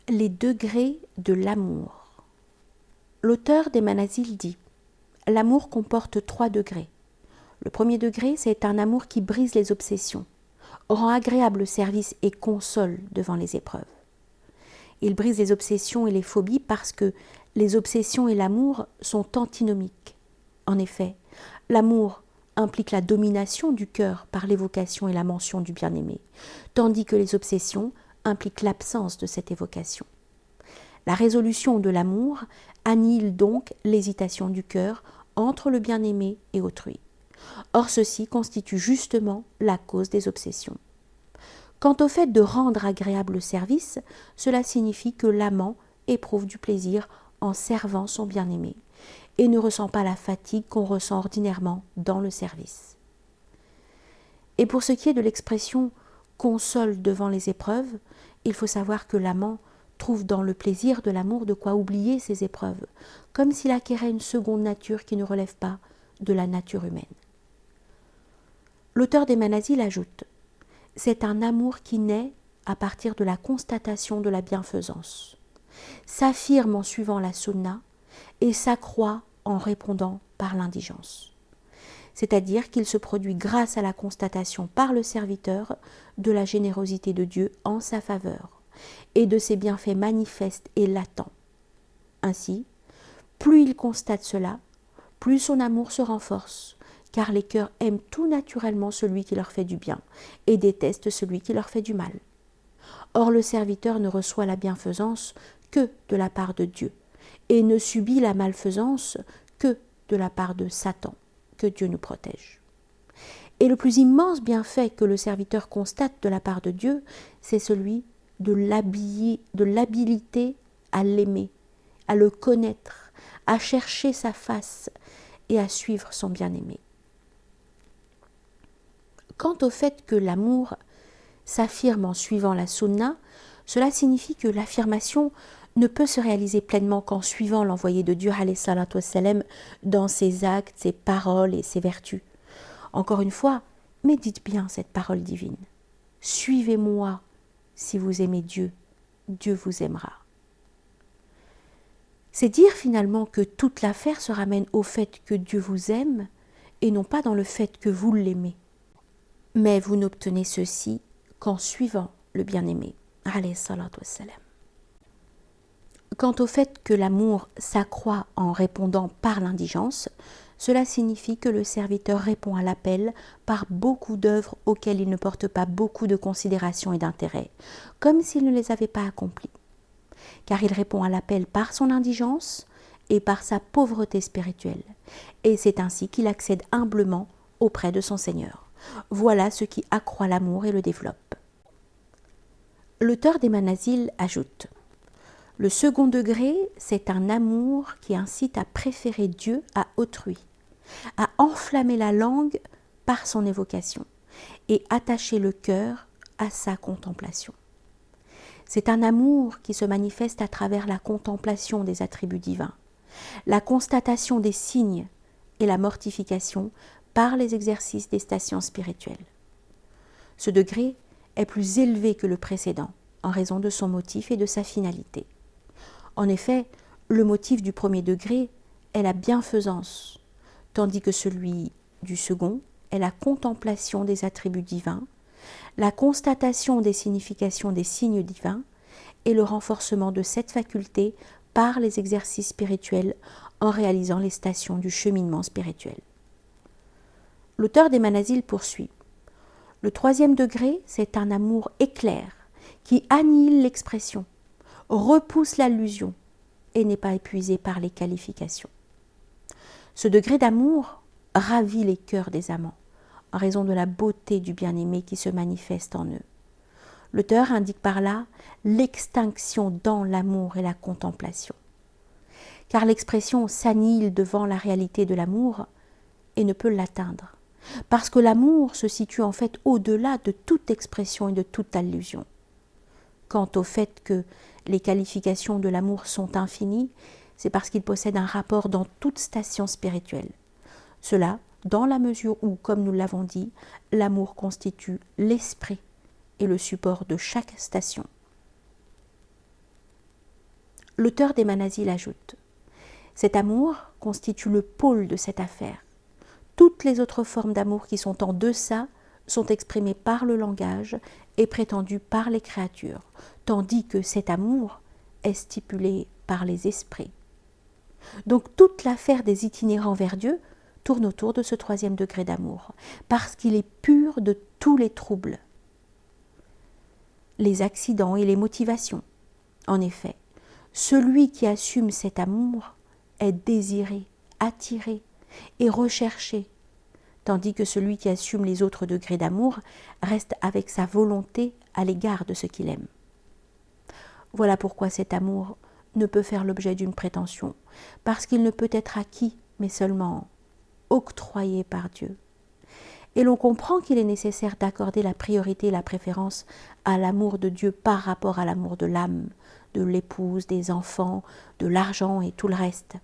Les degrés de l'amour. L'auteur des Manazil dit « L'amour comporte 3 degrés. Le premier degré, c'est un amour qui brise les obsessions, rend agréable le service et console devant les épreuves. Il brise les obsessions et les phobies parce que les obsessions et l'amour sont antinomiques. En effet, l'amour implique la domination du cœur par l'évocation et la mention du bien-aimé, tandis que les obsessions impliquent l'absence de cette évocation. La résolution de l'amour annihile donc l'hésitation du cœur entre le bien-aimé et autrui. Or, ceci constitue justement la cause des obsessions. Quant au fait de rendre agréable le service, cela signifie que l'amant éprouve du plaisir en servant son bien-aimé et ne ressent pas la fatigue qu'on ressent ordinairement dans le service. Et pour ce qui est de l'expression « console devant les épreuves », il faut savoir que l'amant trouve dans le plaisir de l'amour de quoi oublier ses épreuves, comme s'il acquérait une seconde nature qui ne relève pas de la nature humaine. L'auteur des Manazil ajoute « C'est un amour qui naît à partir de la constatation de la bienfaisance, s'affirme en suivant la sunna et s'accroît en répondant par l'indigence. C'est-à-dire qu'il se produit grâce à la constatation par le serviteur de la générosité de Dieu en sa faveur et de ses bienfaits manifestes et latents. Ainsi, plus il constate cela, plus son amour se renforce, car les cœurs aiment tout naturellement celui qui leur fait du bien et détestent celui qui leur fait du mal. Or, le serviteur ne reçoit la bienfaisance que de la part de Dieu et ne subit la malfaisance que de la part de Satan. Que Dieu nous protège. Et le plus immense bienfait que le serviteur constate de la part de Dieu, c'est celui de l'habilité à l'aimer, à le connaître, à chercher sa face et à suivre son bien-aimé. Quant au fait que l'amour s'affirme en suivant la sunna, cela signifie que l'affirmation ne peut se réaliser pleinement qu'en suivant l'envoyé de Dieu alayhi salatu wassalam dans ses actes, ses paroles et ses vertus. Encore une fois, médite bien cette parole divine. Suivez-moi si vous aimez Dieu, Dieu vous aimera. C'est dire finalement que toute l'affaire se ramène au fait que Dieu vous aime et non pas dans le fait que vous l'aimez. Mais vous n'obtenez ceci qu'en suivant le bien-aimé alayhi salatu wassalam. Quant au fait que l'amour s'accroît en répondant par l'indigence, cela signifie que le serviteur répond à l'appel par beaucoup d'œuvres auxquelles il ne porte pas beaucoup de considération et d'intérêt, comme s'il ne les avait pas accomplies. Car il répond à l'appel par son indigence et par sa pauvreté spirituelle, et c'est ainsi qu'il accède humblement auprès de son Seigneur. Voilà ce qui accroît l'amour et le développe. L'auteur des Manazil ajoute « Le second degré, c'est un amour qui incite à préférer Dieu à autrui, à enflammer la langue par son évocation et attacher le cœur à sa contemplation. C'est un amour qui se manifeste à travers la contemplation des attributs divins, la constatation des signes et la mortification par les exercices des stations spirituelles. Ce degré est plus élevé que le précédent en raison de son motif et de sa finalité. En effet, le motif du premier degré est la bienfaisance, tandis que celui du second est la contemplation des attributs divins, la constatation des significations des signes divins et le renforcement de cette faculté par les exercices spirituels en réalisant les stations du cheminement spirituel. L'auteur des Manazil poursuit. Le troisième degré, c'est un amour éclair qui annihile l'expression, repousse l'allusion et n'est pas épuisé par les qualifications. Ce degré d'amour ravit les cœurs des amants en raison de la beauté du bien-aimé qui se manifeste en eux. L'auteur indique par là l'extinction dans l'amour et la contemplation. Car l'expression s'annihile devant la réalité de l'amour et ne peut l'atteindre, parce que l'amour se situe en fait au-delà de toute expression et de toute allusion. Quant au fait que les qualifications de l'amour sont infinies, c'est parce qu'il possède un rapport dans toute station spirituelle. Cela, dans la mesure où, comme nous l'avons dit, l'amour constitue l'esprit et le support de chaque station. L'auteur des Manasil ajoute « Cet amour constitue le pôle de cette affaire. Toutes les autres formes d'amour qui sont en deçà sont exprimées par le langage et prétendues par les créatures, tandis que cet amour est stipulé par les esprits. » Donc toute l'affaire des itinérants vers Dieu tourne autour de ce troisième degré d'amour, parce qu'il est pur de tous les troubles, les accidents et les motivations. En effet, celui qui assume cet amour est désiré, attiré et recherché, tandis que celui qui assume les autres degrés d'amour reste avec sa volonté à l'égard de ce qu'il aime. Voilà pourquoi cet amour ne peut faire l'objet d'une prétention, parce qu'il ne peut être acquis, mais seulement octroyé par Dieu. Et l'on comprend qu'il est nécessaire d'accorder la priorité et la préférence à l'amour de Dieu par rapport à l'amour de l'âme, de l'épouse, des enfants, de l'argent et tout le reste.